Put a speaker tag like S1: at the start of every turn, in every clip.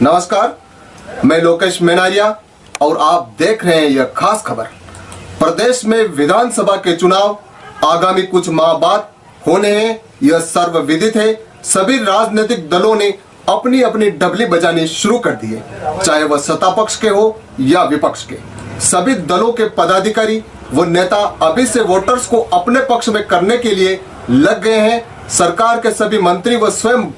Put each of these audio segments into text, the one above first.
S1: नमस्कार, मैं लोकेश मेनारिया और आप देख रहे हैं यह खास खबर। प्रदेश में विधानसभा के चुनाव आगामी कुछ माह बाद होने हैं, यह सर्वविदित है। सभी राजनीतिक दलों ने अपनी अपनी डबली बजानी शुरू कर दी है, चाहे वह सत्ता पक्ष के हो या विपक्ष के। सभी दलों के पदाधिकारी व नेता अभी से वोटर्स को अपने पक्ष में करने के लिए लग गए हैं। सरकार के सभी मंत्री व स्वयं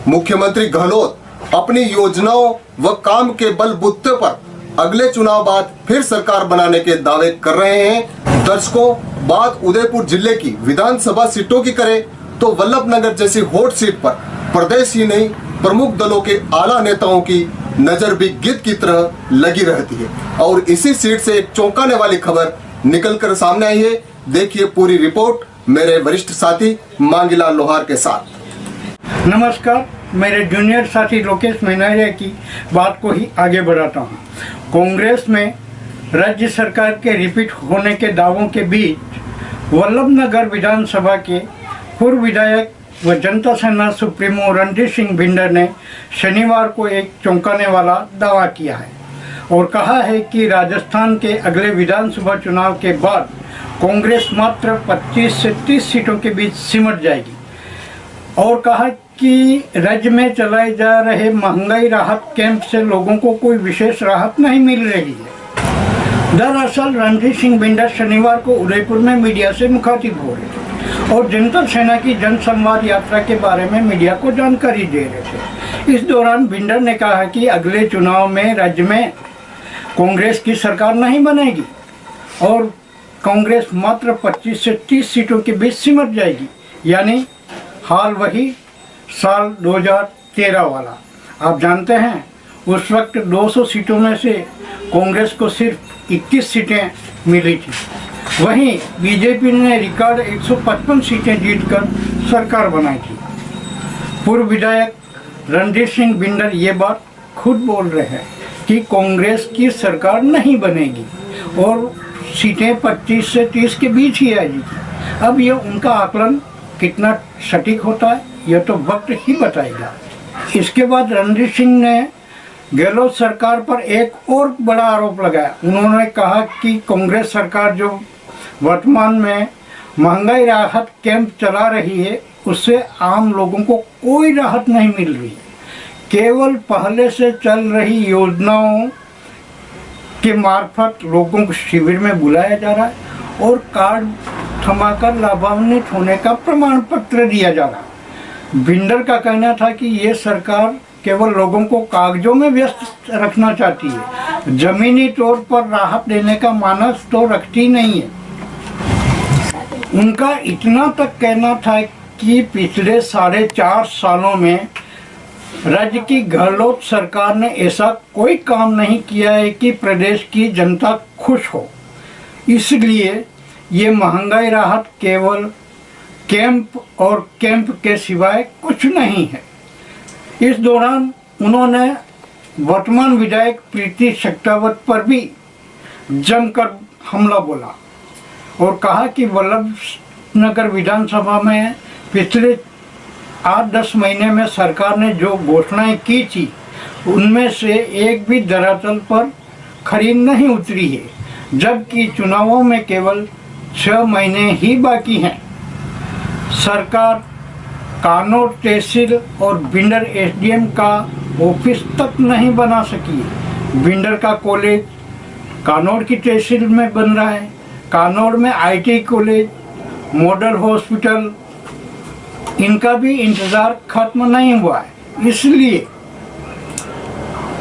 S1: मुख्यमंत्री गहलोत अपनी योजनाओं व काम के बलबूते पर अगले चुनाव बाद फिर सरकार बनाने के दावे कर रहे हैं। दर्शकों, बात उदयपुर जिले की विधानसभा सीटों की करें तो वल्लभनगर जैसी हॉट सीट पर प्रदेश ही नहीं प्रमुख दलों के आला नेताओं की नजर भी गिद्ध की तरह लगी रहती है और इसी सीट से एक चौंकाने वाली खबर निकलकर सामने आई है। देखिए पूरी रिपोर्ट मेरे वरिष्ठ साथी मांगीलाल लोहार के साथ।
S2: नमस्कार, मेरे जूनियर साथी लोकेश मेनारिया की बात को ही आगे बढ़ाता हूँ। कांग्रेस में राज्य सरकार के रिपीट होने के दावों के बीच वल्लभनगर विधानसभा के पूर्व विधायक व जनता सेना सुप्रीमो रणधीर सिंह बिंडर ने शनिवार को एक चौंकाने वाला दावा किया है और कहा है कि राजस्थान के अगले विधानसभा चुनाव के बाद कांग्रेस मात्र 25 से 30 सीटों के बीच सिमट जाएगी और कहा कि राज्य में चलाए जा रहे महंगाई राहत कैंप से लोगों को कोई विशेष राहत नहीं मिल रही है। दरअसल रणधीर सिंह बिंडर शनिवार को उदयपुर में मीडिया से मुखातिब हो रहे थे और जनता सेना की जन संवाद यात्रा के बारे में मीडिया को जानकारी दे रहे थे। इस दौरान बिंडर ने कहा कि अगले चुनाव में राज्य में कांग्रेस की सरकार नहीं बनेगी और कांग्रेस मात्र 25 से 30 सीटों के बीच सिमट जाएगी, यानी हाल वही साल 2013 वाला। आप जानते हैं उस वक्त 200 सीटों में से कांग्रेस को सिर्फ 21 सीटें मिली थी। वहीं बीजेपी ने रिकॉर्ड 155 सीटें जीतकर सरकार बनाई थी। पूर्व विधायक रणधीर सिंह बिंडर ये बात खुद बोल रहे हैं कि कांग्रेस की सरकार नहीं बनेगी और सीटें 25 से 30 के बीच ही आएगी। अब ये उनका आकलन कितना सटीक होता है यह तो वक्त ही बताएगा। इसके बाद रणधीर सिंह ने गहलोत सरकार पर एक और बड़ा आरोप लगाया। उन्होंने कहा कि कांग्रेस सरकार जो वर्तमान में महंगाई राहत कैंप चला रही है उससे आम लोगों को कोई राहत नहीं मिल रही, केवल पहले से चल रही योजनाओं के मार्फत लोगों को शिविर में बुलाया जा रहा है और कार्ड थमाकर लाभान्वित होने का प्रमाण पत्र दिया जा रहा है। बिंडर का कहना था कि ये सरकार केवल लोगों को कागजों में व्यस्त रखना चाहती है, जमीनी तौर पर राहत देने का मानस तो रखती नहीं है। उनका इतना तक कहना था कि पिछले 4.5 सालों में राज्य की गहलोत सरकार ने ऐसा कोई काम नहीं किया है कि प्रदेश की जनता खुश हो, इसलिए ये महंगाई राहत केवल कैंप और कैंप के सिवाय कुछ नहीं है। इस दौरान उन्होंने वर्तमान विधायक प्रीति शेखावत पर भी जमकर हमला बोला और कहा कि वल्लभनगर विधानसभा में पिछले 8-10 महीने में सरकार ने जो घोषणाएं की थी उनमें से एक भी धरातल पर खरी नहीं उतरी है, जबकि चुनावों में केवल 6 महीने ही बाकी हैं। सरकार कानौर तहसील और बिंडर एसडीएम का ऑफिस तक नहीं बना सकी। बिंडर का कॉलेज कानौर की तहसील में बन रहा है, कानौर में आईटी कॉलेज, मॉडल हॉस्पिटल, इनका भी इंतजार खत्म नहीं हुआ है। इसलिए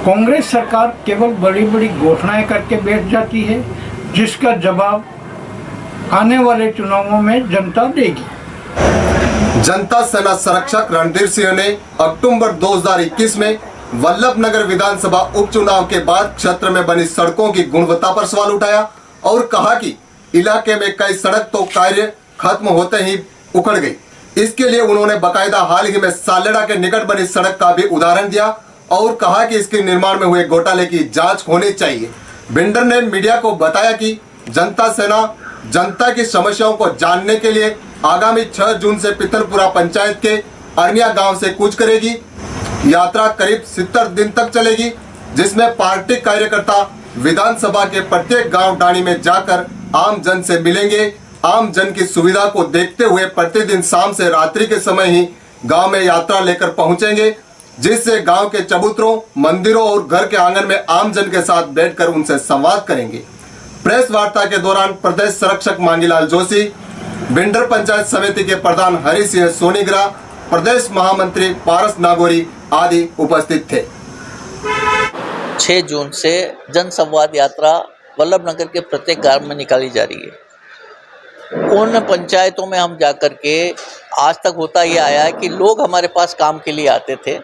S2: कांग्रेस सरकार केवल बड़ी बड़ी घोषणाएं करके बैठ जाती है, जिसका जवाब आने वाले चुनावों में जनता देगी।
S1: जनता सेना संरक्षक रणधीर सिंह ने अक्टूबर 2021 में वल्लभनगर विधानसभा उपचुनाव के बाद क्षेत्र में बनी सड़कों की गुणवत्ता पर सवाल उठाया और कहा कि इलाके में कई सड़क तो कार्य खत्म होते ही उखड़ गई। इसके लिए उन्होंने बकायदा हाल ही में सालेड़ा के निकट बनी सड़क का भी उदाहरण दिया और कहा कि इसके निर्माण में हुए घोटाले की जांच होनी चाहिए। बिंडर ने मीडिया को बताया कि जनता सेना जनता की समस्याओं को जानने के लिए आगामी 6 जून से पिथलपुरा पंचायत के अरनिया गांव से कूच करेगी। यात्रा करीब 70 दिन तक चलेगी, जिसमें पार्टी कार्यकर्ता विधानसभा के प्रत्येक गांव डाणी में जाकर आम जन से मिलेंगे। आम जन की सुविधा को देखते हुए प्रतिदिन शाम से रात्रि के समय ही गांव में यात्रा लेकर पहुंचेंगे, जिससे गांव के चबूतरों, मंदिरों और घर के आंगन में आम जन के साथ बैठकर उनसे संवाद करेंगे। प्रेस वार्ता के दौरान प्रदेश संरक्षक मांगीलाल जोशी, बिंडर पंचायत समिति के प्रधान हरि सिंह सोनीग्रा, प्रदेश महामंत्री पारस नागोरी आदि उपस्थित थे।
S3: 6 जून से जन संवाद यात्रा वल्लभनगर के प्रत्येक गांव में निकाली जा रही है। उन पंचायतों में हम जाकर के आज तक होता ये आया है कि लोग हमारे पास काम के लिए आते थे।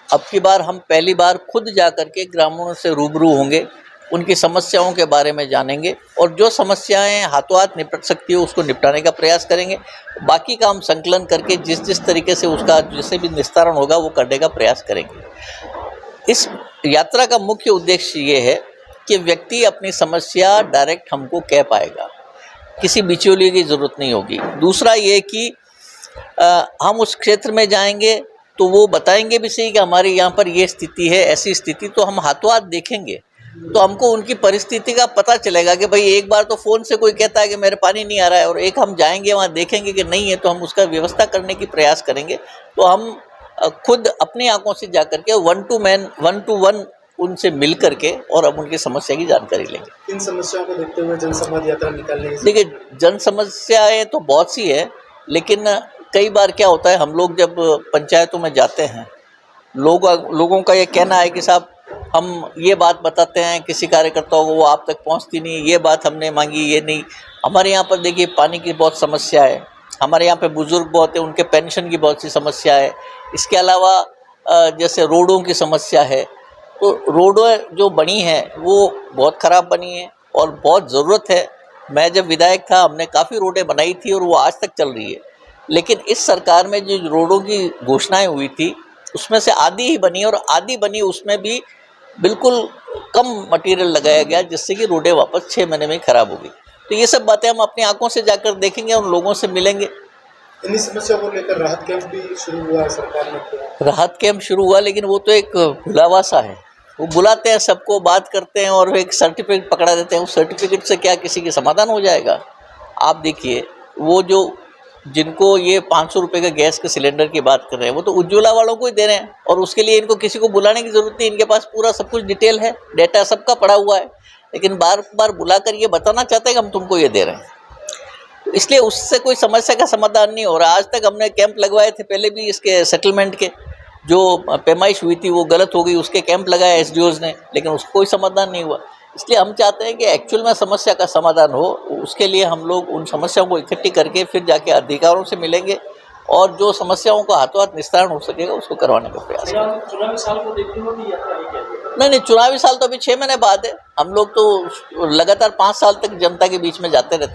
S3: अब की बार हम पहली बार खुद जाकर के ग्रामीणों से रूबरू होंगे, उनकी समस्याओं के बारे में जानेंगे और जो समस्याएं हाथों हाथ निपट सकती हो उसको निपटाने का प्रयास करेंगे। बाकी का हम संकलन करके जिस तरीके से उसका जैसे भी निस्तारण होगा वो करने का प्रयास करेंगे। इस यात्रा का मुख्य उद्देश्य ये है कि व्यक्ति अपनी समस्या डायरेक्ट हमको कह पाएगा, किसी बिचौलिए की ज़रूरत नहीं होगी। दूसरा ये कि हम उस क्षेत्र में जाएंगे तो वो बताएंगे भी सही कि हमारे यहाँ पर ये स्थिति है, ऐसी स्थिति, तो हम हाथों हाथ देखेंगे तो हमको उनकी परिस्थिति का पता चलेगा कि भाई एक बार तो फ़ोन से कोई कहता है कि मेरे पानी नहीं आ रहा है और एक हम जाएंगे वहाँ देखेंगे कि नहीं है तो हम उसका व्यवस्था करने की प्रयास करेंगे। तो हम खुद अपनी आंखों से जाकर के 1 to 1 उनसे मिल करके और अब उनकी समस्या की जानकारी लेंगे।
S4: इन समस्याओं को देखते हुए जनसंवाद यात्रा निकालने की
S3: देखिए, जन समस्याएं तो बहुत सी है, लेकिन कई बार क्या होता है, हम लोग जब पंचायतों में जाते हैं, लोगों का ये कहना है कि साहब हम ये बात बताते हैं किसी कार्यकर्ताओं को, वो आप तक पहुंचती नहीं, ये बात हमने मांगी ये नहीं। हमारे यहाँ पर देखिए पानी की बहुत समस्या है, हमारे यहाँ पे बुज़ुर्ग बहुत है, उनके पेंशन की बहुत सी समस्या है। इसके अलावा जैसे रोडों की समस्या है, तो रोडें जो बनी हैं वो बहुत ख़राब बनी है और बहुत ज़रूरत है। मैं जब विधायक था हमने काफ़ी रोडें बनाई थी और वो आज तक चल रही है, लेकिन इस सरकार में जो रोडों की घोषणाएं हुई थी उसमें से आधी ही बनी और आधी बनी उसमें भी बिल्कुल कम मटेरियल लगाया गया, जिससे कि रोडें वापस 6 महीने में ख़राब हो गई। तो ये सब बातें हम अपनी आंखों से जाकर देखेंगे, उन लोगों से मिलेंगे।
S4: इन्हीं समस्याओं को लेकर राहत कैंप भी शुरू हुआ है सरकार ने।
S3: राहत कैंप शुरू हुआ, लेकिन वो तो एक बुलावा सा है। वो बुलाते हैं, सबको बात करते हैं और एक सर्टिफिकेट पकड़ा देते हैं। उस सर्टिफिकेट से क्या किसी की समाधान हो जाएगा? आप देखिए, वो जो जिनको ये 500 रुपये का गैस के सिलेंडर की बात कर रहे हैं वो तो उज्ज्वला वालों को ही दे रहे हैं और उसके लिए इनको किसी को बुलाने की ज़रूरत नहीं। इनके पास पूरा सब कुछ डिटेल है, डेटा सबका पड़ा हुआ है, लेकिन बार बार बुलाकर ये बताना चाहते हैं कि हम तुमको ये दे रहे हैं। तो इसलिए उससे कोई समस्या का समाधान नहीं हो रहा। आज तक हमने कैंप लगवाए थे पहले भी इसके सेटलमेंट के, जो पैमाइश हुई थी वो गलत हो गई, उसके कैंप लगाए एसडीओज़ ने, लेकिन उसको कोई समाधान नहीं हुआ। इसलिए हम चाहते हैं कि एक्चुअल में समस्या का समाधान हो। उसके लिए हम लोग उन समस्याओं को इकट्ठी करके फिर जाके अधिकारियों से मिलेंगे और जो समस्याओं का हाथों हाथ निस्तारण हो सकेगा उसको करवाने का प्रयास करेंगे।
S4: चुनावी साल को देखते हुए
S3: नहीं, चुनावी साल तो अभी 6 महीने बाद है। हम लोग तो लगातार 5 साल तक जनता के बीच में जाते रहते हैं।